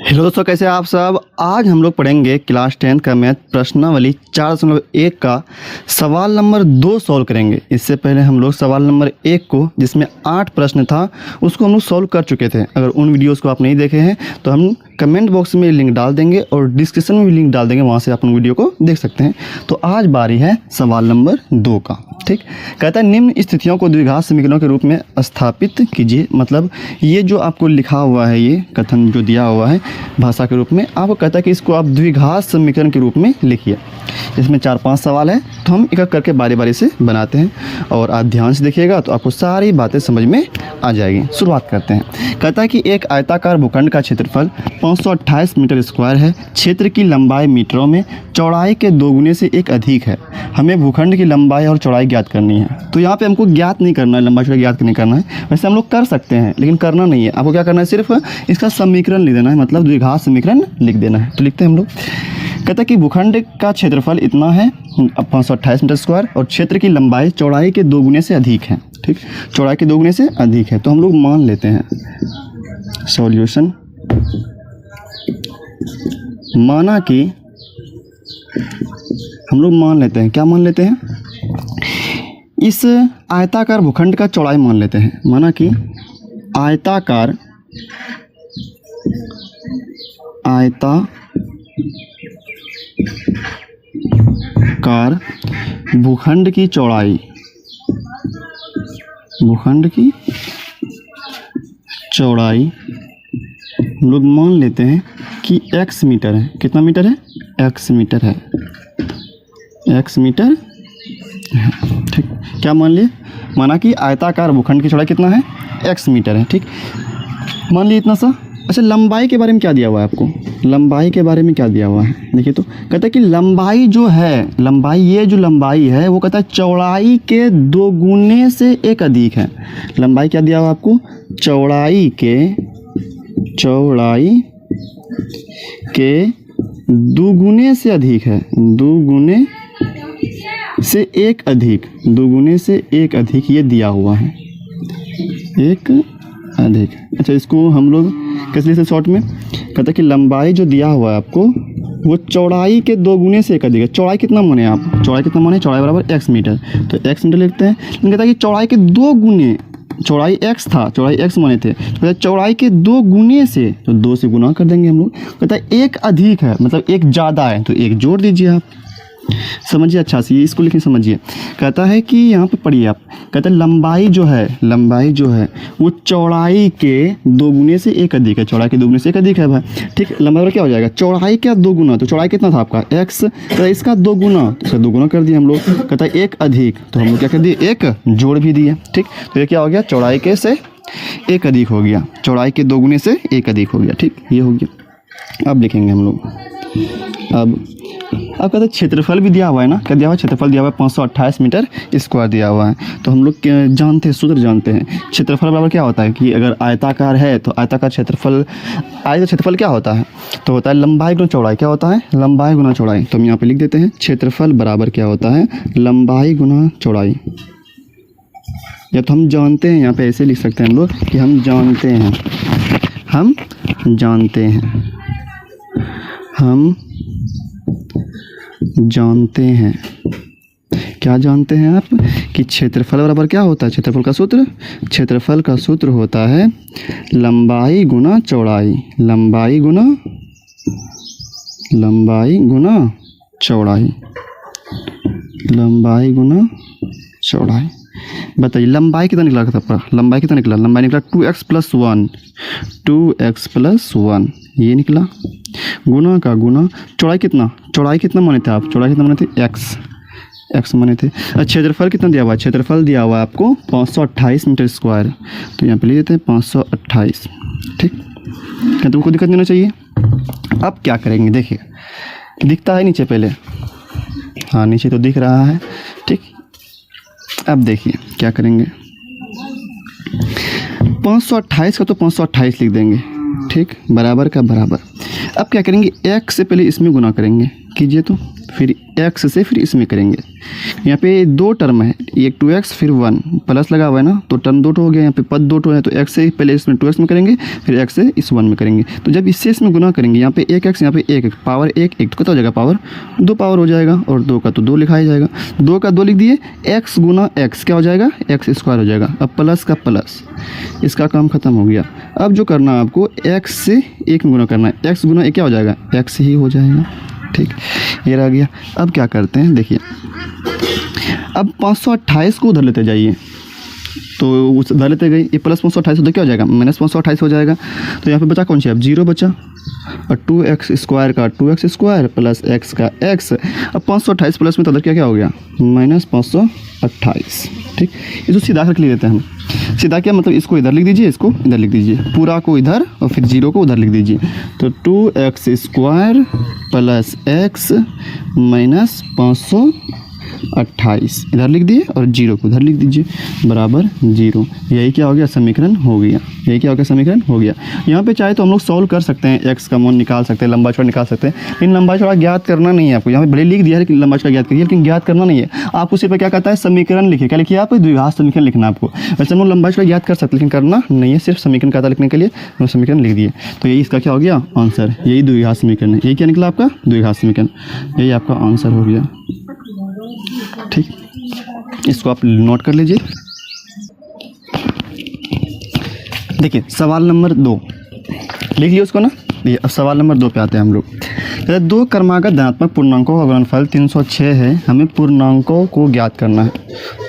Hello दोस्तों, कैसे हैं आप सब। आज हम लोग पढ़ेंगे क्लास 10 का मैथ प्रश्नावली 4.1 का सवाल नंबर 2 सॉल्व करेंगे। इससे पहले हम लोग सवाल नंबर 1 को, जिसमें 8 प्रश्न था, उसको हम लोग सॉल्व कर चुके थे। अगर उन वीडियोस को आप नहीं देखे हैं तो हम कमेंट बॉक्स में लिंक डाल देंगे और डिस्क्रिप्शन में भी लिंक डाल देंगे, वहाँ से आप उन वीडियो को देख सकते हैं। तो आज बारी है सवाल नंबर 2 का। ठीक, कहता है निम्न स्थितियों को द्विघात समीकरणों के रूप में स्थापित कीजिए। मतलब ये जो आपको लिखा हुआ है, ये कथन जो दिया हुआ है भाषा के रूप में, आपको कहता है कि इसको आप द्विघात समीकरण के रूप में लिखिए। इसमें 4-5 सवाल है, तो हम एक एक करके बारी बारी से बनाते हैं और आप ध्यान से देखिएगा तो आपको सारी बातें समझ में आ जाएगी। शुरुआत करते हैं। कहता है कि एक आयताकार भूखंड का क्षेत्रफल 528 मीटर स्क्वायर है। क्षेत्र की लंबाई मीटरों में, चौड़ाई के 2 गुने से 1 अधिक है। हमें भूखंड की लंबाई और चौड़ाई ज्ञात करनी है। तो यहाँ पे हमको ज्ञात नहीं करना है, लंबाई चौड़ाई ज्ञात नहीं करना है। वैसे हम लोग कर सकते हैं लेकिन करना नहीं है। आपको क्या करना है, सिर्फ इसका समीकरण लिख देना है, मतलब द्विघात समीकरण लिख देना है। तो लिखते हैं हम लोग। कहता है कि भूखंड का क्षेत्रफल इतना है 528 मीटर स्क्वायर और क्षेत्र की लंबाई चौड़ाई के 2 गुने से अधिक है। ठीक, चौड़ाई के 2 गुने से अधिक है। तो हम लोग मान लेते हैं सॉल्यूशन। माना कि हम लोग मान लेते हैं, क्या मान लेते हैं, इस आयताकार भूखंड का चौड़ाई मान लेते हैं। माना कि आयताकार भूखंड की चौड़ाई, हम लोग मान लेते हैं कि x मीटर है। कितना मीटर है? x मीटर है। ठीक, क्या मान लिए? माना कि आयताकार भूखंड की चौड़ाई कितना है? x मीटर है। ठीक, मान लिए इतना सा। अच्छा, लंबाई के बारे में क्या दिया हुआ है आपको? लंबाई के बारे में क्या दिया हुआ है देखिए। तो कहता है कि लंबाई जो है, ये जो लंबाई है वो कहता है चौड़ाई के 2 गुने से 1 अधिक है। लंबाई क्या दिया हुआ आपको? चौड़ाई के 2 गुने से अधिक है। 2 गुने से 1 अधिक, 2 गुने से 1 अधिक ये दिया हुआ है, 1 अधिक। अच्छा, इसको हम लोग कैसे लिखते हैं शॉर्ट में? कहता है कि लंबाई जो दिया हुआ है आपको वो चौड़ाई के 2 गुने से 1 अधिक है। चौड़ाई कितना माने आप? चौड़ाई कितना माने? चौड़ाई बराबर x मीटर। तो x मीटर लिखते हैं। लेकिन कहता है कि चौड़ाई के 2 गुने, चौड़ाई x था, चौड़ाई x माने थे, तो चौड़ाई के 2 गुने से, तो 2 से गुना कर देंगे हम लोग। कहता है 1 अधिक है, मतलब 1 ज़्यादा है, तो 1 जोड़ दीजिए आप। समझिए अच्छा से, इसको लेकिन समझिए। कहता है कि यहाँ पे पढ़िए आप। कहता है लंबाई जो है वो चौड़ाई के 2 गुने से 1 अधिक है। चौड़ाई के 2 गुने से 1 अधिक है भाई। ठीक, लंबाई क्या हो जाएगा? चौड़ाई का 2 गुना, तो चौड़ाई कितना था आपका x, तो इसका 2 गुना, तो इसका 2 गुना कर दिया हम लोग। कहता है 1 अधिक, तो हम लोग क्या कर दिए? 1 जोड़ भी दिए। ठीक, तो ये क्या हो गया? चौड़ाई के से 1 अधिक हो गया। चौड़ाई के 2 गुने से 1 अधिक हो गया। ठीक, ये हो गया। अब लिखेंगे हम लोग। अब कहते हैं क्षेत्रफल भी दिया हुआ है ना। क्या दिया हुआ है? क्षेत्रफल दिया हुआ है 528 मीटर स्क्वायर दिया हुआ है। तो हम लोग जानते हैं, सूत्र जानते हैं। क्षेत्रफल बराबर क्या होता है कि अगर आयताकार है तो आयताकार क्षेत्रफल क्या होता है? तो होता है लंबाई गुना चौड़ाई। क्या होता है? लंबाई गुना चौड़ाई। तो हम यहाँ पे लिख देते हैं क्षेत्रफल बराबर क्या होता है? लंबाई गुना चौड़ाई। या तो हम जानते हैं, यहाँ पे ऐसे लिख सकते हैं हम लोग कि हम जानते हैं क्या जानते हैं आप? कि क्षेत्रफल बराबर क्या होता है? क्षेत्रफल का सूत्र होता है लंबाई गुना चौड़ाई। लंबाई गुना चौड़ाई। बताइए लंबाई कितना निकला था? लंबाई कितना निकला? लंबाई निकला 2x प्लस 1, ये निकला। गुना का गुना, चौड़ाई कितना माने थे आप? चौड़ाई कितना माने थे? x माने थे। क्षेत्रफल कितना दिया हुआ है? क्षेत्रफल दिया हुआ है आपको 528 मीटर स्क्वायर। तो यहाँ पे लिख देते हैं 528। ठीक, क्या तुमको दिक्कत नहीं होना चाहिए। अब क्या करेंगे देखिए, दिखता है नीचे पहले? हाँ, नीचे तो दिख रहा है। ठीक, अब देखिए क्या करेंगे। 528 का तो 528 लिख देंगे। ठीक, बराबर का बराबर। अब क्या करेंगे? x से पहले इसमें गुना करेंगे। कीजिए तो फिर x से फिर इसमें करेंगे। यहाँ पे दो टर्म है, एक 2x फिर 1 प्लस लगा हुआ है ना, तो टर्म दो हो गया, यहाँ पे पद दो है, तो x से पहले इसमें 2x में करेंगे, फिर x से इस 1 में करेंगे। तो जब इससे इसमें गुना करेंगे, यहाँ पे 1x यहाँ पे 1 पावर 1 1 तो कितना हो जाएगा, पावर 2 पावर हो जाएगा, और 2 का तो 2 लिखा ही जाएगा, 2 का 2 लिख दिए, x गुना x क्या हो जाएगा, x स्क्वायर हो जाएगा। अब प्लस का प्लस, इसका काम खत्म हो गया। अब जो करना है आपको x से 1 में गुना करना है, x गुना 1 क्या हो जाएगा, x ही हो जाएगा। ठीक, ये रह गया। अब क्या करते हैं देखिए, अब 528 को उधर लेते जाइए, तो उस उधर लेते गए, ये प्लस 528 उधर क्या हो जाएगा, माइनस 528 हो जाएगा। तो यहाँ पे बचा कौन सी, अब 0 बचा, और 2x स्क्वायर का 2x स्क्वायर प्लस x का x। अब 528 प्लस में तो उधर क्या क्या हो गया, माइनस 528। ठीक, इसको सीधा करके लिख देते हैं हम। सीधा क्या मतलब, इसको इधर लिख दीजिए, इसको इधर लिख दीजिए, पूरा को इधर और फिर 0 को उधर लिख दीजिए। तो 2x square plus x minus 528 इधर लिख दिए, और 0 को उधर लिख दीजिए, बराबर 0। यही क्या हो गया, समीकरण हो गया। यही क्या हो गया, समीकरण हो गया। यहाँ पे चाहे तो हम लोग सॉल्व कर सकते हैं, x का मान निकाल सकते हैं, लंबा चौड़ा निकाल सकते हैं, लेकिन लंबा चौड़ा ज्ञात करना नहीं है आपको। यहाँ पे भले लिख दिया है कि लंबा चौड़ा ज्ञात करिए, लेकिन ज्ञात करना नहीं है आपको। सिर्फ क्या कहता है, समीकरण लिखिए। क्या लिखिए आप, द्विघात समीकरण लिखना आपको। वैसे हम लोग लंबा चौड़ा ज्ञात कर सकते हैं, लेकिन करना नहीं है, सिर्फ समीकरण कहता लिखने के लिए हम समीकरण लिख दिए। तो यही इसका क्या हो गया, आंसर। यही द्विघात समीकरण है। यही क्या निकला आपका, द्विघात समीकरण। यही आपका आंसर हो गया। ठीक, इसको आप नोट कर लीजिए। देखिए सवाल नंबर 2 लिख लिया उसको ना। देखिए अब सवाल नंबर 2 पे आते हैं हम लोग। कहते 2 क्रमागत धनात्मक पूर्णांकों का गुणनफल 306 है, हमें पूर्णांकों को ज्ञात करना है।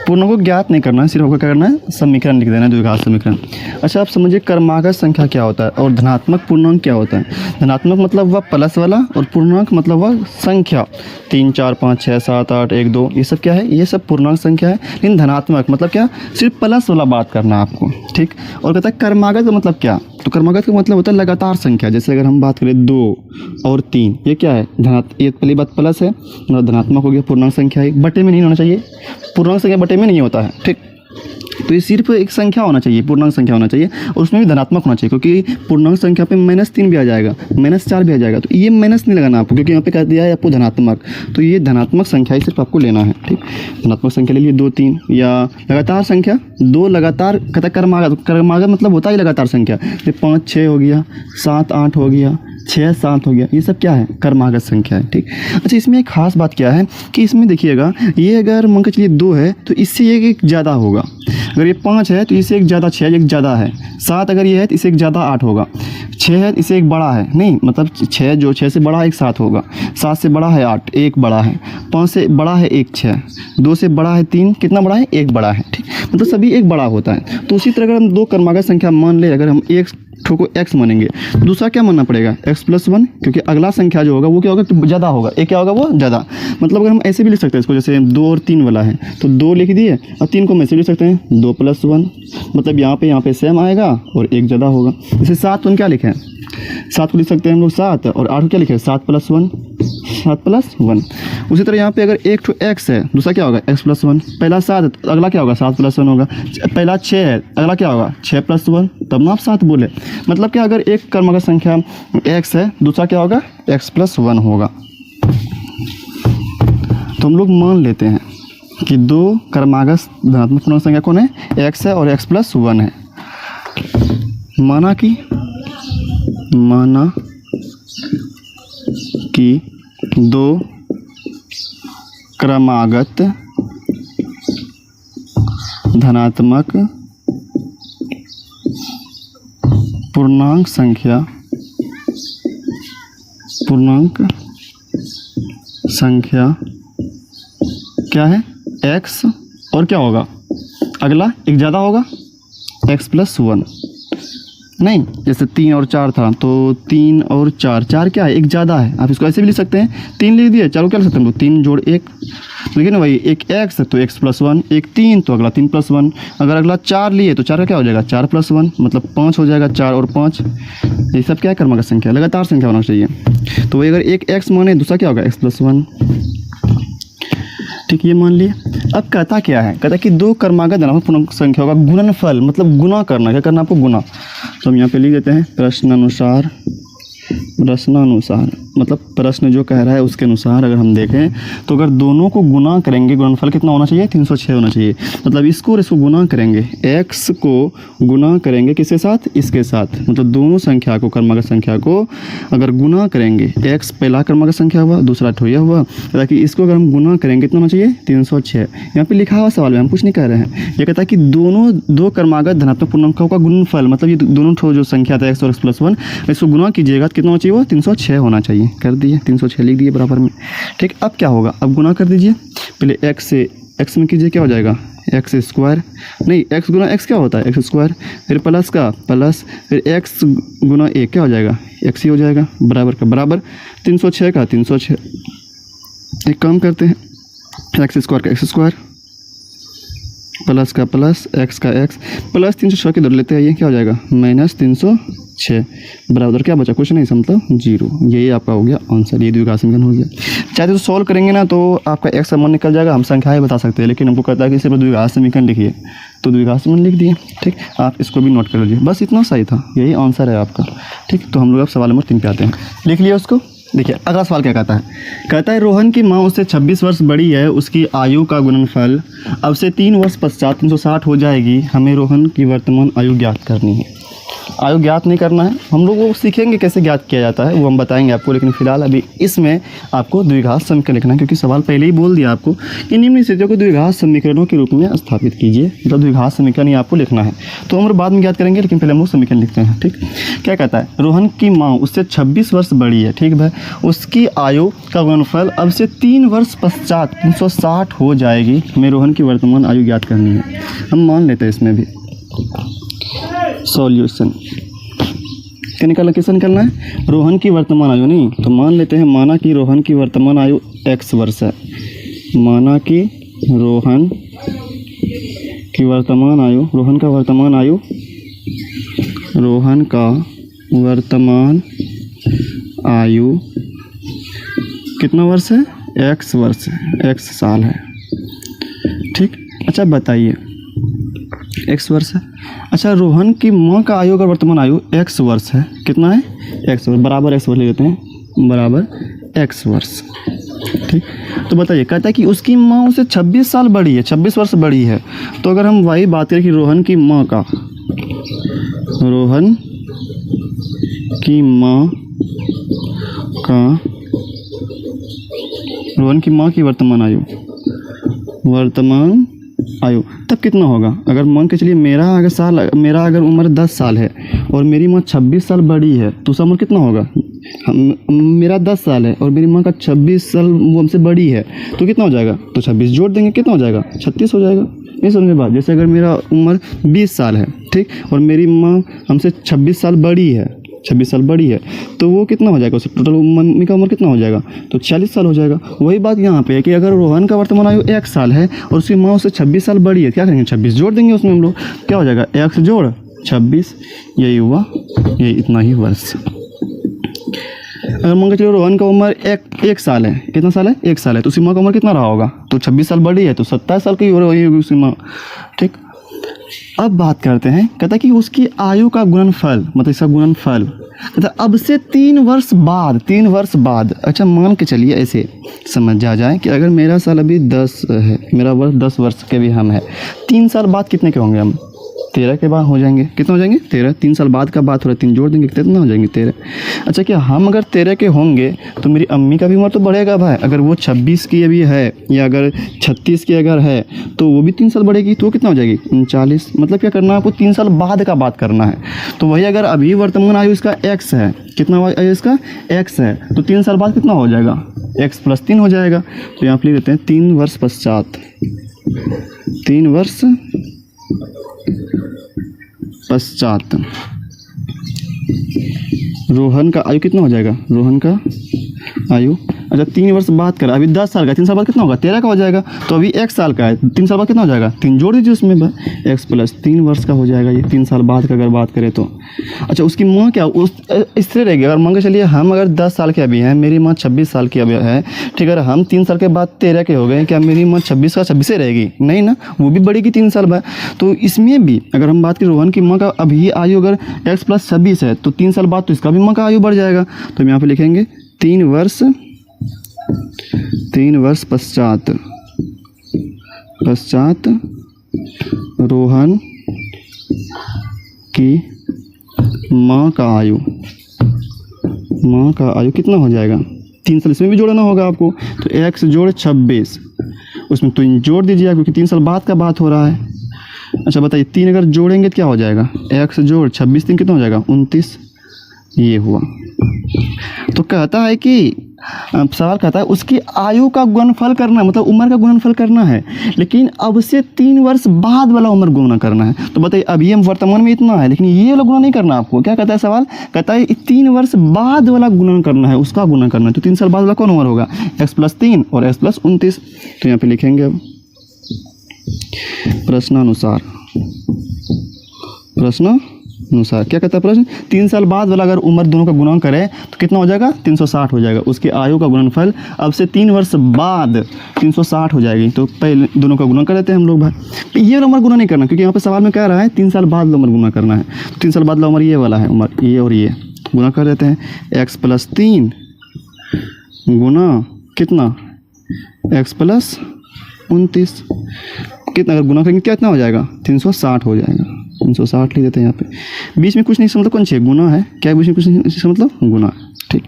पूर्णांकों को ज्ञात नहीं करना है, सिर्फ आपको क्या करना है, समीकरण लिख देना है, द्विघात समीकरण। अच्छा आप समझिए क्रमागत संख्या क्या होता है और धनात्मक पूर्णांक क्या होता है। धनात्मक मतलब वह प्लस वाला, और पूर्णांक मतलब वह संख्या 3 4 5 6 7 8 1 2, ये सब क्या है, ये सब पूर्णांक संख्या है। लेकिन धनात्मक मतलब क्या, सिर्फ प्लस वाला बात करना है आपको। ठीक, और कहता है क्रमागत का मतलब क्या, तो क्रमागत का मतलब होता है लगातार संख्या। जैसे अगर हम बात करें 2 और 3, ये क्या है, ये पहली बात प्लस है, मतलब धनात्मक हो गया, पूर्णांक संख्या है, बटे में नहीं होना चाहिए। पूर्णांक संख्या बटे में नहीं होता है। ठीक, तो ये सिर्फ एक संख्या होना चाहिए, पूर्णांक संख्या होना चाहिए, और उसमें भी धनात्मक होना चाहिए, क्योंकि पूर्णांक संख्या पे -3 भी आ जाएगा, -4 भी आ जाएगा। तो ये माइनस नहीं लगाना आपको, क्योंकि यहाँ पे कह दिया है आपको धनात्मक, तो ये धनात्मक संख्या ही सिर्फ आपको लेना है। ठीक, धनात्मक संख्या ले लिए 2 3, या लगातार संख्या 2 लगातार कहता क्रमागत। क्रमागत मतलब होता ही लगातार संख्या। ये 5 6 हो गया, 7 8 हो गया, 6 7 हो गया, ये सब क्या है, क्रमागत संख्या है। ठीक, अच्छा इसमें एक खास बात क्या है कि इसमें देखिएगा, ये अगर मान के चलिए 2 है तो इससे एक ज़्यादा होगा। अगर ये 5 है तो इससे एक ज़्यादा 6 एक ज़्यादा है। 7 अगर ये है तो इससे एक ज़्यादा 8 होगा। 6 है इससे एक बड़ा है, नहीं मतलब 6 जो 6 से बड़ा है एक 7 होगा, 7 से बड़ा है 8 एक बड़ा है, 5 से बड़ा है एक 6, 2 से बड़ा है 3, कितना बड़ा है, एक बड़ा है। ठीक, मतलब सभी एक बड़ा होता है। तो उसी तरह अगर हम 2 क्रमागत संख्या मान ले, अगर हम एक को x मानेंगे, दूसरा क्या मानना पड़ेगा, x + 1, क्योंकि अगला संख्या जो होगा वो क्या होगा, तो ज़्यादा होगा। एक क्या होगा, वो ज़्यादा। मतलब अगर हम ऐसे भी लिख सकते हैं इसको, जैसे 2 और 3 वाला है तो 2 लिख दिए, और 3 को हम ऐसे लिख सकते हैं 2 + 1, मतलब यहाँ पे सेम आएगा और एक ज़्यादा होगा। जैसे 7 1 क्या लिखे हैं, 7 को लिख सकते हैं हम लोग 7, और 8 को क्या लिखे, 7 + 1, 7 + 1। उसी तरह यहाँ पे अगर एक तो x है, दूसरा क्या होगा, x + 1। पहला 7 तो अगला क्या होगा, 7 + 1 होगा। पहला 6 है, अगला क्या होगा, 6 + 1, तब ना आप 7 बोले। मतलब क्या, अगर एक क्रमागत संख्या x है, दूसरा क्या होगा, x + 1 होगा। तो हम लोग मान लेते हैं कि 2 क्रमागत धनात्मक पूर्णांक संख्या कौन है, x है और x + 1 है। माना कि 2 क्रमागत धनात्मक पूर्णांक संख्या क्या है, x, और क्या होगा, अगला एक ज़्यादा होगा, x + 1। नहीं, जैसे 3 और 4 था, तो 3 और 4 क्या है, एक ज़्यादा है। आप इसको ऐसे भी लिख सकते हैं, 3 लिख दिए, 4 को क्या लिख सकते हैं, 3 जोड़ 1, लेकिन ना भाई, एक x तो x + 1, एक 3 तो अगला 3 + 1, अगर अगला 4 लिए तो 4 का क्या हो जाएगा, 4 + 1, मतलब 5 हो जाएगा। 4 और 5 ये सब क्या है, क्रमागत संख्या, लगातार संख्या होना चाहिए। तो वही अगर एक x माने, दूसरा क्या होगा, x + 1। ठीक, ये मान लिए। अब कहता क्या है, कहता कि 2 क्रमागत धनात्मक पूर्णांक संख्या का गुणनफल, मतलब गुना करना, क्या करना आपको, गुना। तो हम यहाँ पे लिख देते हैं प्रश्नानुसार मतलब प्रश्न जो कह रहा है उसके अनुसार अगर हम देखें तो अगर दोनों को गुना करेंगे, गुणनफल कितना होना चाहिए, 306 होना चाहिए। मतलब इसको और इसको गुना करेंगे, x को गुना करेंगे किसके साथ, इसके साथ, मतलब दोनों संख्या को, क्रमागत संख्या को अगर गुना करेंगे, x पहला क्रमागत संख्या हुआ, दूसरा ठोया हुआ, ताकि इसको अगर हम गुना करेंगे कितना होना चाहिए, 306। यहाँ पे लिखा हुआ सवाल में, हम कुछ नहीं कह रहे हैं, ये कहता है कि दोनों दो क्रमागत धनात्मक पूर्णांकों का गुणनफल, मतलब ये दोनों ठो जो संख्या था x और x+1, इसको गुना कीजिएगा तो कितना होना चाहिए, वो 306 होना चाहिए। कर दिए, 306 लिख दिए बराबर में। ठीक, अब क्या होगा, अब गुना कर दीजिए, पहले x से x में कीजिए, क्या हो जाएगा, एक्स स्क्वायर, नहीं x गुना x क्या होता है, एक्स स्क्वायर, फिर प्लस का प्लस, फिर x गुना a क्या हो जाएगा, x ही हो जाएगा, बराबर का बराबर, 306 का 306। एक काम करते हैं, एक्स स्क्वायर का एक्स स्क्वायर, प्लस का प्लस, एक्स का एक्स, प्लस 306 की दर लेते हैं, ये क्या हो जाएगा, -306, बराबर क्या बचा, कुछ नहीं, मतलब 0। यही आपका हो गया आंसर, ये द्विघात समीकरण हो गया। चाहे तो सॉल्व करेंगे ना तो आपका एक्स समान निकल जाएगा, हम संख्याएं बता सकते हैं, लेकिन हमको कहता है कि सिर्फ द्विघात समीकरण लिखिए, तो द्विघात समीकरण लिख दिए। ठीक, आप इसको भी नोट कर लीजिए, बस इतना सही था, यही आंसर है आपका। ठीक, तो हम लोग अब सवाल नंबर 3 पे आते हैं, लिख लिया उसको। देखिए अगला सवाल क्या कहता है, कहता है रोहन की माँ उससे 26 वर्ष बड़ी है, उसकी आयु का गुणनफल अब से 3 वर्ष पश्चात 360 हो जाएगी, हमें रोहन की वर्तमान आयु ज्ञात करनी है। आयु ज्ञात नहीं करना है, हम लोग वो सीखेंगे कैसे ज्ञात किया जाता है, वो हम बताएंगे आपको, लेकिन फिलहाल अभी इसमें आपको द्विघात समीकरण लिखना है, क्योंकि सवाल पहले ही बोल दिया आपको कि निम्न स्थितियों को द्विघात समीकरणों के रूप में स्थापित कीजिए, मतलब द्विघात समीकरण ही आपको लिखना है। तो हम बाद में ज्ञात करेंगे, लेकिन पहले हम लोग समीकरण लिखते हैं। ठीक, क्या कहता है, रोहन की माँ उससे 26 वर्ष बड़ी है, ठीक है, उसकी आयु का गुणनफल अब से 3 वर्ष पश्चात 360 हो जाएगी, हमें रोहन की वर्तमान आयु ज्ञात करनी है। हम मान लेते हैं इसमें भी सॉल्यूशन क्या निकालना, कैसे निकालना है, रोहन की वर्तमान आयु, नहीं तो मान लेते हैं, माना कि रोहन की वर्तमान आयु x वर्ष है, माना कि रोहन की वर्तमान आयु, रोहन का वर्तमान आयु, रोहन का वर्तमान आयु कितना वर्ष है, x वर्ष है, x साल है। ठीक, अच्छा बताइए, x वर्ष है, अच्छा रोहन की माँ का आयु का वर्तमान आयु x वर्ष है, कितना है, x वर्ष, बराबर x वर्ष ले लेते हैं, बराबर x वर्ष। ठीक, तो बताइए, कहता है कि उसकी माँ उससे 26 साल बड़ी है, 26 वर्ष बड़ी है, तो अगर हम वही बात करें कि रोहन की माँ का, रोहन की माँ का, रोहन की माँ की वर्तमान आयु, वर्तमान आयु तब कितना होगा, अगर मान के चलिए मेरा अगर उम्र 10 साल है और मेरी माँ 26 साल बड़ी है, तो उसका उम्र कितना होगा, मेरा 10 साल है और मेरी माँ का 26 साल वो हमसे बड़ी है, तो कितना हो जाएगा, तो 26 जोड़ देंगे, कितना हो जाएगा, 36 हो जाएगा। नहीं समझ में बात, जैसे अगर मेरा उम्र 20 साल है, ठीक, और मेरी माँ हमसे 26 साल बड़ी है, 26 साल बड़ी है, तो वो कितना हो जाएगा, उससे टोटल मम्मी का उम्र कितना हो जाएगा, तो 40 साल हो जाएगा। वही बात यहाँ पे है कि अगर रोहन का वर्तमान आयु 1 साल है और उसकी माँ उससे 26 साल बड़ी है, क्या करेंगे, 26 जोड़ देंगे उसमें हम लोग, क्या हो जाएगा, 1 जोड़ 26, यही हुआ, यही इतना ही वर्ष। अगर मान के चलो रोहन का उम्र एक साल है, कितना साल है, 1 साल है, तो उसकी माँ का उम्र कितना रहा होगा, तो 26 साल बड़ी है, तो 27 साल की वही होगी उसकी माँ। ठीक, अब बात करते हैं, कहता है कि उसकी आयु का गुणनफल, मतलब इसका गुणनफल कहता है अब से 3 वर्ष बाद, 3 वर्ष बाद, अच्छा मान के चलिए ऐसे समझ जा जाए कि अगर मेरा साल अभी 10 है, मेरा वर्ष 10 वर्ष के भी हम है, 3 साल बाद कितने के होंगे हम, 13 के बाद हो जाएंगे, कितना हो जाएंगे, 13, 3 साल बाद का बात हो रहा है, 3 जोड़ देंगे कितना हो जाएंगे, 13। अच्छा, क्या हम अगर 13 के होंगे तो मेरी अम्मी का भी उम्र तो बढ़ेगा भाई, अगर वो 26 की अभी है या अगर 36 की अगर है तो वो भी 3 साल बढ़ेगी, तो कितना हो जाएगी, 39। मतलब क्या करना है आपको, 3 साल बाद का बात करना है। तो वही अगर अभी वर्तमान आयु इसका x है, कितना आयु इसका x है, तो 3 साल बाद कितना हो जाएगा, x + 3 हो जाएगा। तो यहाँ पर लिख देते हैं 3 वर्ष पश्चात, 3 वर्ष पश्चात रोहन का आयु कितना हो जाएगा, रोहन का आयु, अच्छा 3 वर्ष बाद कर, अभी 10 साल का, 3 साल बाद कितना होगा, 13 का हो जाएगा, तो अभी 1 साल का है, 3 साल बाद कितना हो जाएगा, 3 जोड़ दीजिए उसमें, x + 3 वर्ष का हो जाएगा ये, 3 साल बाद का अगर बात करें तो। अच्छा, उसकी माँ क्या उस स्थिर रहेगी, अगर मान के चलिए हम अगर 10 साल के अभी हैं, मेरी माँ 26 साल की अभी है, ठीक है, हम 3 साल के बाद 13 के हो गए, क्या मेरी माँ 26 का 26 रहेगी, नहीं ना, वो भी बढ़ेगी 3 साल बाद। तो इसमें भी अगर हम बात करें रोहन की माँ का अभी आयु अगर x + 26 है, तो 3 साल बाद तो इसका भी माँ का आयु बढ़ जाएगा, तो हम यहाँ पे लिखेंगे 3 वर्ष पश्चात रोहन की माँ का आयु कितना हो जाएगा? 3 साल इसमें भी जोड़ना होगा आपको, तो x जोड़ 26, उसमें तो जोड़ दीजिए क्योंकि 3 साल बाद का बात हो रहा है। अच्छा बताइए 3 अगर जोड़ेंगे तो क्या हो जाएगा? x जोड़ 26 3 कितना हो जाएगा? 29। ये हुआ। तो कहता है कि सवाल कहता है उसकी आयु का गुणनफल करना है, मतलब उम्र का गुणनफल करना है, लेकिन अब से 3 वर्ष बाद वाला उम्र गुणा करना है। तो बताइए अब ये वर्तमान में इतना है, लेकिन ये वाला गुणा नहीं करना आपको। क्या कहता है सवाल? कहता है 3 वर्ष बाद वाला गुणन करना है, उसका गुणन करना है। तो 3 साल बाद वाला कौन उम्र होगा? x + 3 और x + 29। तो यहाँ पे लिखेंगे अब प्रश्नानुसार क्या कहता है प्रश्न? 3 साल बाद वाला अगर उम्र दोनों का गुणन करें तो कितना हो जाएगा? 360 हो जाएगा। उसकी आयु का गुणनफल अब से 3 वर्ष बाद 360 हो जाएगी। तो पहले दोनों का गुणन कर देते हैं हम लोग भाई। तो ये उम्र गुणा नहीं करना, क्योंकि यहाँ पे सवाल में कह रहा है 3 साल बाद उम्र गुणा करना है। तो 3 साल बाद उम्र ये वाला है, उम्र ये और ये गुणा कर देते हैं। x + 3 गुना कितना? x + 29 कितना अगर गुना करेंगे कितना हो जाएगा? 360 हो जाएगा। 360 लिख देते हैं यहाँ पे। बीच में कुछ नहीं, मतलब कौन सी गुना है क्या? बीच में कुछ नहीं, इसका मतलब गुना। ठीक,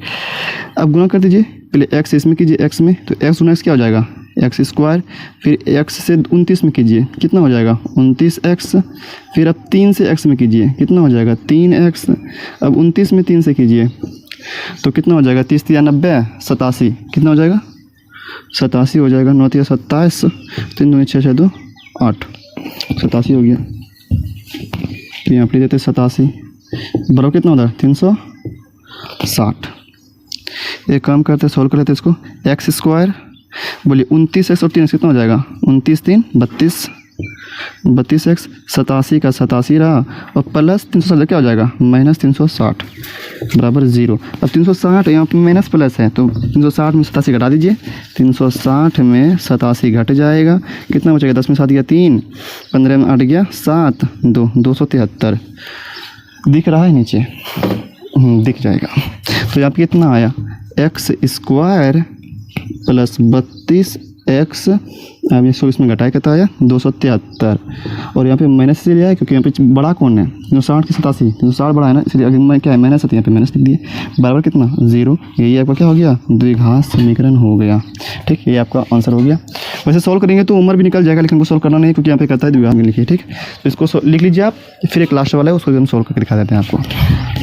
अब गुना कर दीजिए। पहले x इसमें कीजिए, x में, तो x गुना x क्या हो जाएगा? x²। फिर x से 29 में कीजिए, कितना हो जाएगा? 29x। फिर अब 3 से x में कीजिए, कितना हो जाएगा? 3x। अब 29 में 3 से कीजिए तो कितना हो जाएगा? 30 × 90 87। कितना हो जाएगा? 87 हो जाएगा। 9 × 27, 3 2 6 6 2 8, 87 हो गया। तो यहाँ पर देते 87 बराबर कितना होता है? 360। एक काम करते, सोल्व कर लेते इसको। x² बोलिए 29x और 3x कितना हो जाएगा? 29 3 32, 32x 87 का 87 रहा और प्लस 360 क्या हो जाएगा? -360 बराबर 0। अब 360 यहाँ पे माइनस प्लस है, तो 360 में 87 घटा दीजिए। 360 में 87 घट जाएगा, कितना बचेगा? 10 में 7 गया 3, 15 में 8 गया 7, 2 273 दिख रहा है नीचे? दिख जाएगा। तो यहाँ पे कितना आया? x² + 32x, अब ये 100 इसमें घटाए कितना आया? 273। और यहाँ पे माइनस इसलिए आया क्योंकि यहाँ पे बड़ा कौन है? 60 की 87, 60 बड़ा है ना, इसलिए अगर मैं क्या है माइनस है तो यहाँ पे माइनस लिख दिए। बराबर कितना? 0। यही आपका क्या हो गया? द्विघात समीकरण हो गया। ठीक, ये आपका आंसर हो गया। वैसे सॉल्व करेंगे तो उम्र भी निकल जाएगा, लेकिन वो सॉल्व करना नहीं क्योंकि यहाँ पे कहता है द्विघात में लिखिए। ठीक, तो इसको लिख लीजिए आप। फिर एक लास्ट वाला है उसको भी हम सॉल्व करके दिखा देते हैं आपको।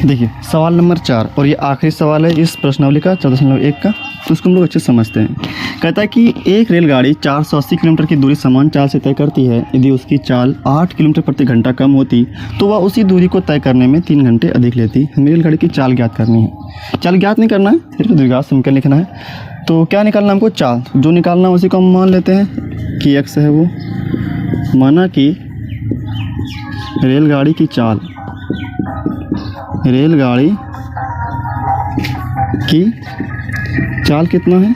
देखिए सवाल नंबर 4 और ये आखिरी सवाल है इस प्रश्नावली का 14.1 का, तो उसको हम लोग अच्छे से समझते हैं। कहता है कि एक रेलगाड़ी 480 किलोमीटर की दूरी समान चाल से तय करती है। यदि उसकी चाल 8 किलोमीटर प्रति घंटा कम होती तो वह उसी दूरी को तय करने में 3 घंटे अधिक लेती। हमें रेलगाड़ी की चाल ज्ञात करनी है। चाल ज्ञात नहीं करना है, सिर्फ द्विघात समीकरण लिखना है। तो क्या निकालना हमको? चाल। जो निकालना है उसी को हम मान लेते हैं कि x है वो। माना कि रेलगाड़ी की चाल कितना है?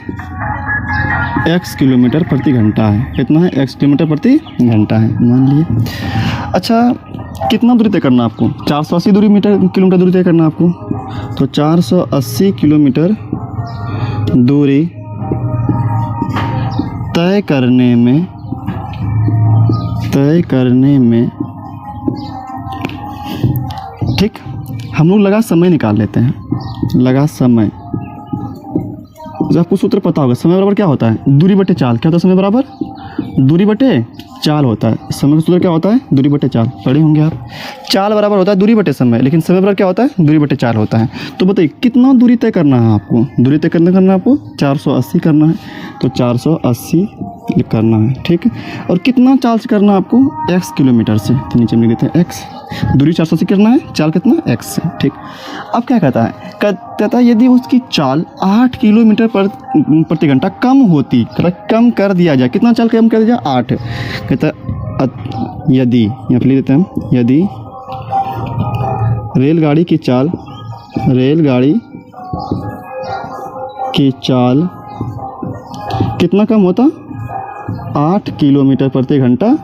x किलोमीटर प्रति घंटा है। कितना है? x किलोमीटर प्रति घंटा है, मान लिए। अच्छा कितना दूरी तय करना आपको? 480 किलोमीटर दूरी तय करना आपको। तो 480 किलोमीटर दूरी तय करने में ठीक, हम लोग लगा समय निकाल लेते हैं। लगा समय, आपको सूत्र पता होगा। समय बराबर क्या होता है? दूरी बटे चाल। क्या होता है? समय बराबर दूरी बटे चाल होता है। समय का सूत्र क्या होता है? दूरी बटे चाल। पढ़े होंगे आप। चाल बराबर होता है दूरी बटे समय, लेकिन समय बराबर क्या होता है? दूरी बटे चाल होता है। तो बताइए कितना दूरी तय करना है आपको? दूरी तय करना है आपको 480 करना है, तो 480 करना है। ठीक है, और कितना चाल से करना है आपको? x किलोमीटर से। तो नीचे में लिख देते हैं x। दूरी 480 करना है, चाल कितना? x से। ठीक, अब क्या कहता है? कहता है यदि उसकी चाल 8 किलोमीटर प्रति घंटा कम होती, कम कर दिया जाए। कितना चाल कम कर दिया? 8। कहता है यदि, यहाँ पे लिख देते हैं, यदि रेलगाड़ी की चाल कितना कम होता? 8 किलोमीटर प्रति घंटा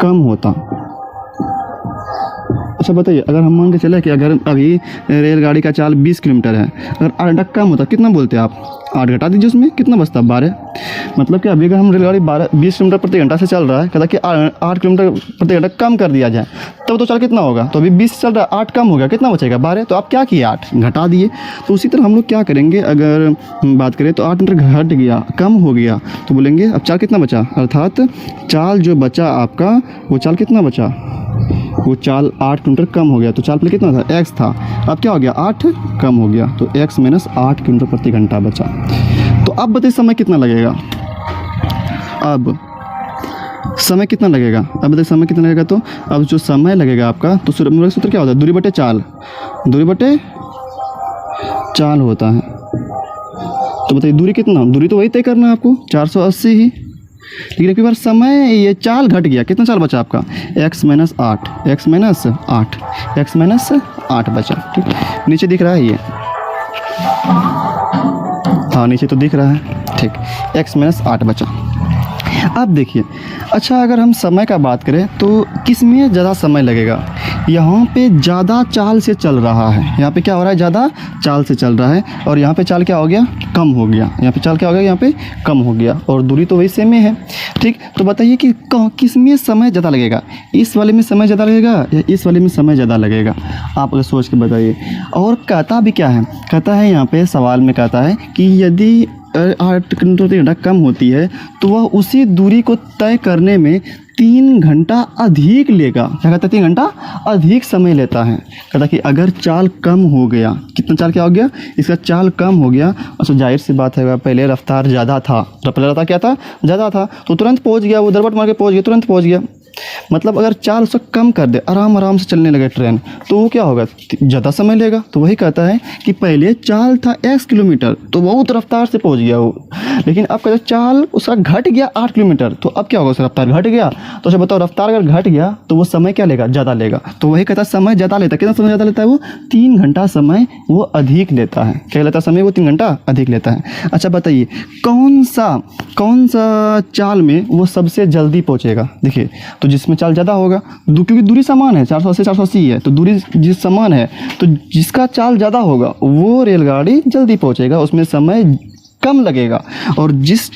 कम होता। अच्छा बताइए, अगर हम मान के चले कि अगर अभी रेलगाड़ी का चाल 20 किलोमीटर है, अगर 8 घंटा कम होता कितना बोलते हैं आप? 8 घटा दीजिए, उसमें कितना बचता? 12। मतलब कि अभी अगर हम रेलगाड़ी 20 किलोमीटर प्रति घंटा से चल रहा है, कहता कि 8 किलोमीटर प्रति घंटा कम कर दिया जाए, तब तो चाल कितना होगा? तो अभी 20 चल रहा है, 8 कम हो गया, कितना बचेगा? 12। तो आप क्या किए? 8 घटा दिए। तो उसी तरह हम लोग क्या करेंगे, अगर बात करें तो 8 किलोमीटर घट गया, कम हो गया, तो बोलेंगे अब चाल कितना बचा, अर्थात चाल जो बचा आपका, वो चाल कितना बचा? वो चाल 8 किलोमीटर कम हो गया। तो चाल पहले कितना था? x था, अब क्या हो गया? 8 कम हो गया, तो x - 8 किलोमीटर प्रति घंटा बचा। तो अब बताइए समय कितना लगेगा? अब समय कितना लगेगा? अब बताइए समय कितना लगेगा? तो अब जो समय लगेगा आपका, तो सूत्र क्या होता है? दूरी बटे चाल, दूरी बटे चाल होता है। तो बताइए दूरी कितना? दूरी तो वही तय करना है आपको, 480 ही। लेकिन एक बार समय, ये चाल घट गया, कितना चाल बचा आपका? x - 8, x - 8 बचा। ठीक, नीचे दिख रहा है ये? हाँ नीचे तो दिख रहा है। ठीक, x - 8 बचा। अब देखिए, अच्छा अगर हम समय का बात करें तो किस में ज़्यादा समय लगेगा? यहाँ पे ज़्यादा चाल से चल रहा है, यहाँ पे क्या हो रहा है? ज़्यादा चाल से चल रहा है, और यहाँ पे चाल क्या हो गया? कम हो गया। यहाँ पे चाल क्या हो गया? यहाँ पे कम हो गया, और दूरी तो वही सेम ही है। ठीक, तो बताइए कि किस में समय ज़्यादा लगेगा? इस वाले में समय ज़्यादा लगेगा या इस वाले में समय ज़्यादा लगेगा? आप अगर सोच के बताइए। और कहता भी क्या है? कहता है यहाँ पे सवाल में कहता है कि यदि 8 किलोमीटर प्रति घंटा कम होती है तो वह उसी दूरी को तय करने में 3 घंटा अधिक लेगा। क्या कहता है? 3 घंटा अधिक समय लेता है। कहता कि अगर चाल कम हो गया, कितना चाल क्या हो गया? इसका चाल कम हो गया, अच्छा जाहिर सी बात है, पहले रफ्तार ज़्यादा था, पहले रफ्तार क्या था? ज़्यादा था, तो तुरंत पहुंच गया, वो दरबट मार के पहुंच गया, तुरंत पहुंच गया। मतलब अगर चाल उसका कम कर दे, आराम आराम से चलने लगे ट्रेन, तो वो क्या होगा? ज़्यादा समय लेगा। तो वही कहता है कि पहले चाल था x किलोमीटर, तो बहुत रफ्तार से पहुंच गया वो, लेकिन अब कहते चाल उसका घट गया 8 किलोमीटर, तो अब क्या होगा? उसका रफ्तार घट गया। तो अच्छा बताओ, रफ्तार अगर घट गया तो वो समय क्या लेगा? ज़्यादा लेगा। तो वही कहता है समय ज़्यादा लेता है। कितना समय ज़्यादा लेता है वो? 3 घंटा समय वो अधिक लेता है। क्या लेता है? समय वो 3 घंटा अधिक लेता है। अच्छा बताइए, कौन सा चाल में वो सबसे जल्दी पहुँचेगा? देखिए, तो जिसमें चाल ज़्यादा होगा, क्योंकि दूरी समान है, 480 है, तो दूरी जिस समान है, तो जिसका चाल ज़्यादा होगा वो रेलगाड़ी जल्दी पहुंचेगा, उसमें समय कम लगेगा। और जिस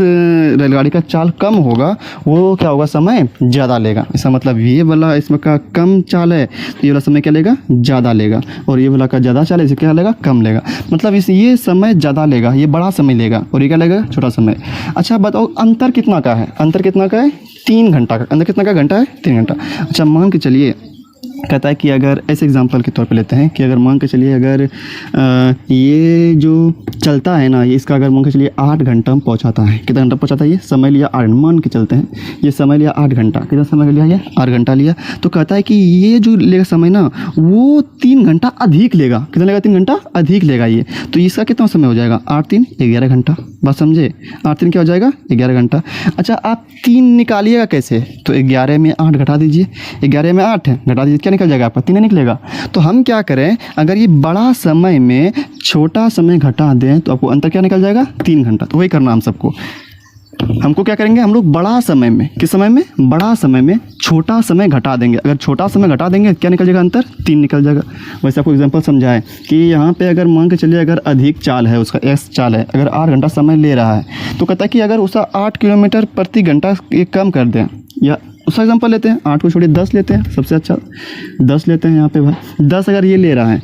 रेलगाड़ी का चाल कम होगा वो क्या होगा? समय ज़्यादा लेगा। इसका मतलब ये वाला इसमें का कम चाल है, तो ये वाला समय क्या लेगा? ज़्यादा लेगा, और ये वाला का ज़्यादा चाल है, इसे क्या लेगा? कम लेगा। मतलब ये समय ज़्यादा लेगा, ये बड़ा समय लेगा, और ये क्या लेगा? छोटा समय। अच्छा बताओ, अंतर कितना का है? अंतर कितना का है? 3 घंटा का। अंतर कितना का घंटा है? 3 घंटा। अच्छा मान के चलिए, कहता है कि अगर ऐसे एग्जांपल के तौर पे लेते हैं कि अगर मान के चलिए, अगर ये जो चलता है ना, ये इसका अगर मान के चलिए 8 घंटा में पहुंचाता है, कितना घंटा पहुंचाता है? ये समय लिया 8, मान के चलते हैं ये समय लिया 8 घंटा, कितना समय लिया? ये 8 घंटा लिया। तो कहता है कि ये जो लेगा समय ना, वो 3 घंटा अधिक लेगा। कितना लेगा? 3 घंटा अधिक लेगा ये। तो इसका कितना समय हो जाएगा? 8 3 11 घंटा। बात समझे? 8 3 क्या हो जाएगा? 11 घंटा। अच्छा आप 3 निकालिएगा कैसे? तो 11 में 8 घटा दीजिए, 11 में 8 घटा दीजिए, क्या निकल जाएगा आपका? 3 निकलेगा। तो हम क्या करें, अगर ये बड़ा समय में छोटा समय घटा दें तो आपको अंतर क्या निकल जाएगा? 3 घंटा। तो वही करना हम सबको। हमको क्या करेंगे, हम लोग बड़ा समय में, किस समय में? बड़ा समय में छोटा समय घटा देंगे। अगर छोटा समय घटा देंगे क्या निकल जाएगा? अंतर 3 निकल जाएगा। वैसे आपको एग्जांपल समझाएं कि यहाँ पे अगर मान के चलिए, अगर अधिक चाल है, उसका x चाल है, अगर 8 घंटा समय ले रहा है, तो कहता है कि अगर उसका 8 किलोमीटर प्रति घंटा ये कम कर दें, या उसका एग्जांपल लेते हैं, 8 को छोड़िए 10 लेते हैं, सबसे अच्छा 10 लेते हैं यहाँ पे भाई। 10 अगर ये ले रहा है,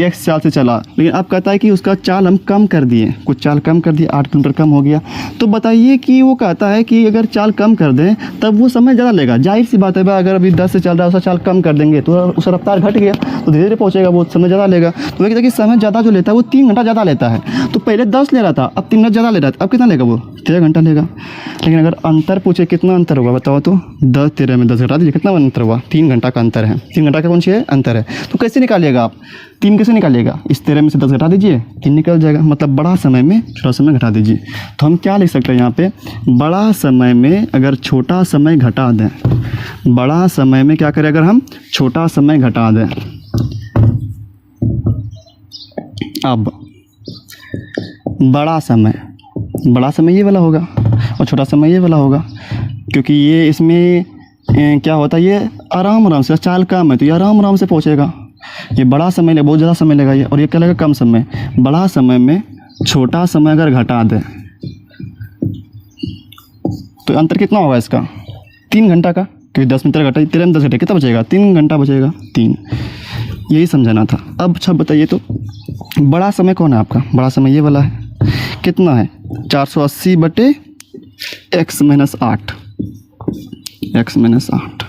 x चाल से चला, लेकिन अब कहता है कि उसका चाल हम कम कर दिए, कुछ चाल कम कर दिए, 8 किलोमीटर कम हो गया। तो बताइए कि वो कहता है कि अगर चाल कम कर दें तब वो समय ज़्यादा लेगा। जाहिर सी बात है भाई, अगर अभी 10 से चल रहा है, उसका चाल कम कर देंगे तो उसका रफ्तार घट गया, तो धीरे धीरे पहुँचेगा, वो समय ज़्यादा लेगा। तो वही कहता है कि समय ज़्यादा जो लेता है वो 3 घंटा ज़्यादा लेता है। तो पहले 10 ले रहा था, अब 3 घंटा ज़्यादा ले रहा था, अब कितना लेगा? वो 13 घंटा लेगा। लेकिन अगर अंतर पूछे कितना अंतर होगा बताओ तो? 10 13 में 10 घटा दीजिए, कितना अंतर हुआ? 3 घंटा का अंतर है। 3 घंटा का कौन सी है? अंतर है। तो कैसे निकालिएगा आप? 3 कैसे निकालिएगा? इस 13 में से 10 घटा दीजिए, 3 निकल जाएगा। मतलब बड़ा समय में छोटा समय घटा दीजिए। तो हम क्या लिख सकते हैं यहाँ पे? बड़ा समय में अगर छोटा समय घटा दें, बड़ा समय में क्या करें? अगर हम छोटा समय घटा दें, अब बड़ा समय ये वाला होगा और छोटा समय ये वाला होगा, क्योंकि ये इसमें क्या होता है, ये आराम से, चाल कम है तो ये आराम से पहुँचेगा। ये बड़ा समय ले, बहुत ज़्यादा समय लेगा ये, और ये क्या लगेगा, कम समय। बड़ा समय में छोटा समय अगर घटा दे तो अंतर कितना होगा इसका, 3 घंटा का, क्योंकि 10 मिनट घटा, 13 में 10 घटे, कितना बचेगा, 3 घंटा बचेगा, 3। यही समझाना था। अब अच्छा बताइए तो बड़ा समय कौन है आपका, बड़ा समय ये वाला है, कितना है, 480 बटे x minus 8, x minus 8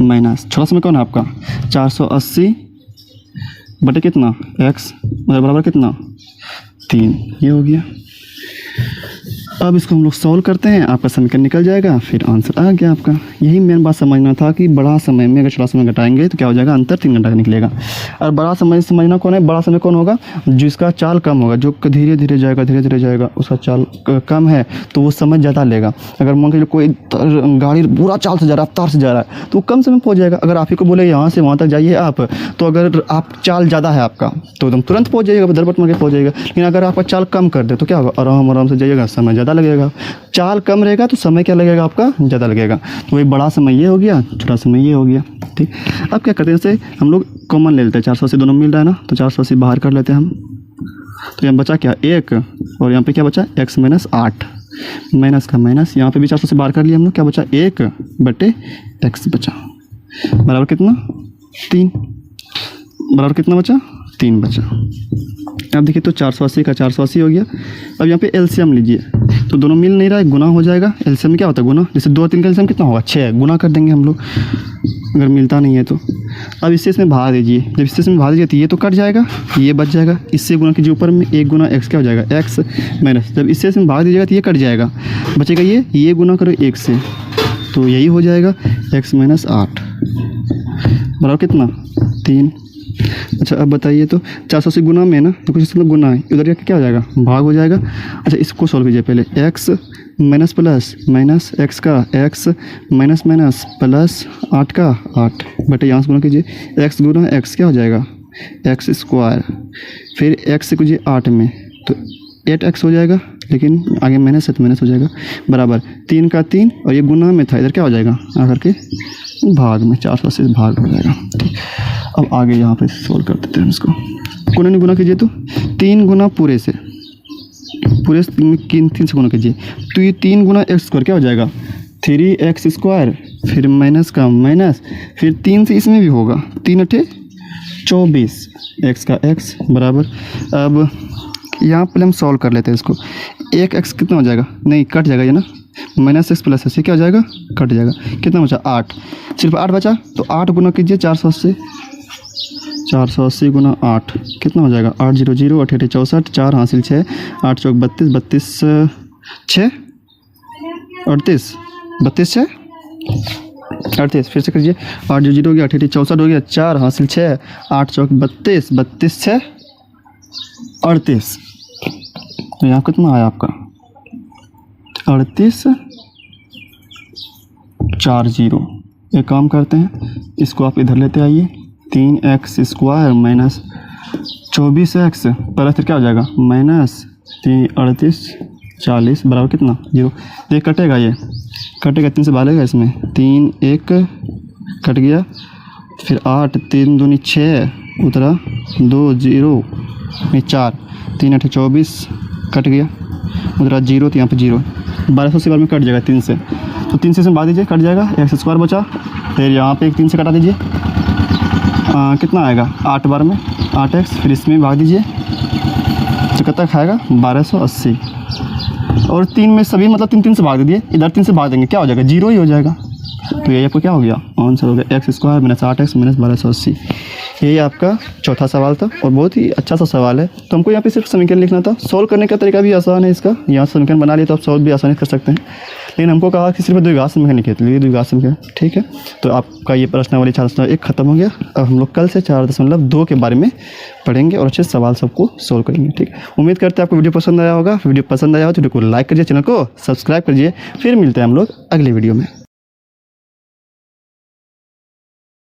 minus छोटा समय कौन है आपका, 480 बटे कितना, x बराबर कितना, 3। ये हो गया। अब इसको हम लोग सॉल्व करते हैं, आपका समीकरण निकल जाएगा, फिर आंसर आ गया आपका। यही मेन बात समझना था कि बड़ा समय में अगर छोटा समय घटाएंगे तो क्या हो जाएगा, अंतर 3 घंटा का निकलेगा। और बड़ा समय समझना कौन है, बड़ा समय कौन होगा, जिसका चाल कम होगा, जो धीरे धीरे जाएगा, उसका चाल कम है तो वो समय ज़्यादा लेगा। अगर मान के कोई गाड़ी पूरा चाल से जा रहा है, रफ्तार से जा रहा है, तो कम समय पहुँच जाएगा। अगर आप ही को बोले यहाँ से वहाँ तक जाइए आप, तो अगर आप चाल ज़्यादा है आपका तो एकदम तुरंत पहुँच जाइएगा, दरबट मार के पहुँच जाएगा। लेकिन अगर आपका चाल कम कर दे तो क्या होगा, आराम से जाइएगा, समय ज़्यादा लगेगा। चाल कम रहेगा तो समय क्या लगेगा आपका, ज़्यादा लगेगा। तो वही बड़ा समय ये हो गया, छोटा समय ये हो गया। ठीक, अब क्या करते हैं, जैसे हम लोग कॉमन ले लेते हैं, 480 दोनों मिल रहा है ना, तो 480 बाहर कर लेते हैं हम। तो यहाँ बचा क्या, 1, और यहाँ पे क्या बचा, x माइनस 8, माइनस का माइनस, यहाँ पे भी 480 बाहर कर लिया हम लोग, क्या बचा, 1 बटे x बचा, बराबर कितना, 3, बराबर कितना बचा, 3 बचा। अब देखिए तो 480 का 480 हो गया। अब यहाँ पे एलसीएम लीजिए, तो दोनों मिल नहीं रहा है, गुना हो जाएगा। एलसीएम में क्या होता है, गुना, जैसे 2 और 3 का एलसीएम कितना होगा, 6, गुना कर देंगे हम लोग अगर मिलता नहीं है तो। अब इससे इसमें भाग दीजिए, जब इससे इसमें भाग दीजिए तो ये तो कट जाएगा, ये बच जाएगा। इससे गुना कीजिए ऊपर में, 1 गुना x क्या हो जाएगा, x माइनस, जब इससे इसमें भाग दीजिएगा तो ये कट जाएगा, बचेगा ये गुना करो 1 से, तो यही हो जाएगा x माइनस 8 बराबर कितना, 3। अच्छा अब बताइए तो 480 गुना में ना, तो कुछ इसमें गुना है, उधर क्या हो जाएगा, भाग हो जाएगा। अच्छा इसको सॉल्व कीजिए पहले, x minus plus minus x का x माइनस माइनस प्लस 8 का 8 बटे यहाँ से गुना कीजिए, x गुना x क्या हो जाएगा, x स्क्वायर, फिर x से कीजिए 8 में तो 8x हो जाएगा, लेकिन आगे माइनस है तो माइनस हो जाएगा, बराबर 3 का 3, और ये गुना में था, इधर क्या हो जाएगा आकर के भाग में, 480 से भाग हो जाएगा। ठीक, अब आगे यहाँ पे सोल्व कर देते हैं इसको। गुना नहीं गुना कीजिए तो 3 गुना पूरे से 3 से गुना कीजिए, तो ये 3 गुना x स्क्वायर क्या हो जाएगा, 3x स्क्वायर, फिर माइनस का माइनस, फिर 3 से इसमें भी होगा, 3 अठे 24, x का x बराबर। अब यहाँ पहले हम सॉल्व कर लेते हैं इसको, 1x कितना हो जाएगा, नहीं कट जाएगा ये ना, माइनस x प्लस x क्या हो जाएगा, कट जाएगा, कितना बचा, 8, सिर्फ 8 बचा, तो 8 गुना कीजिए 480 गुना 8 कितना हो जाएगा, 8 0 0 8 8 64, 4 हासिल 6, 8 चौक 32, 32 6 38, 32 6 38, फिर से कीजिए, 8 0 0 हो गया, 8 8 64 हो गया, 4 हासिल 6, 8 चौक 32, 32 6 38, तो यहाँ कितना आया आपका, 38 4 0। एक काम करते हैं, इसको आप इधर लेते आइए, 3x square minus 24x plus फिर क्या हो जाएगा, माइनस 38 40 बराबर कितना, 0। ये कटेगा, ये कटेगा, 3 से भागेगा, इसमें 3 1 कट गया, फिर 8 3 दूनी 6 उतरा, 2 0 में 4, 3 8 24 कट गया, उधर 0 तो यहाँ पे 0, 1280 बार में कट जाएगा 3 से, तो 3 से इसमें भाग दीजिए, कट जाएगा, x स्क्वायर बचा, फिर यहाँ पे एक 3 से कटा दीजिए, कितना आएगा 8 बार में 8x, फिर इसमें भाग दीजिए, तो कितना खाएगा 1280, और 3 में सभी मतलब 3 3 से भाग दीजिए, इधर 3 से भाग देंगे क्या हो जाएगा, 0 ही हो जाएगा। तो ये आपको क्या हो गया, आंसर हो गया x square minus 8x minus 1280। यही आपका चौथा सवाल था, और बहुत ही अच्छा सा सवाल है। तो हमको यहाँ पे सिर्फ समीकरण लिखना था, सॉल्व करने का तरीका भी आसान है इसका, यहाँ समीकरण बना लिया तो आप सॉल्व भी आसानी कर सकते हैं, लेकिन हमको कहा कि सिर्फ द्विघात समीकरण लिखे, तो ये द्विघात समीकरण, ठीक है। तो आपका ये प्रश्नावली 4.1 खत्म हो गया। अब हम लोग कल से 4.2 के बारे में पढ़ेंगे और अच्छे सवाल सबको सॉल्व करेंगे, ठीक। उम्मीद करते हैं आपको वीडियो पसंद आया होगा। वीडियो पसंद आया हो तो वीडियो को लाइक करिए, चैनल को सब्सक्राइब करिए। फिर मिलते हैं हम लोग अगली वीडियो में।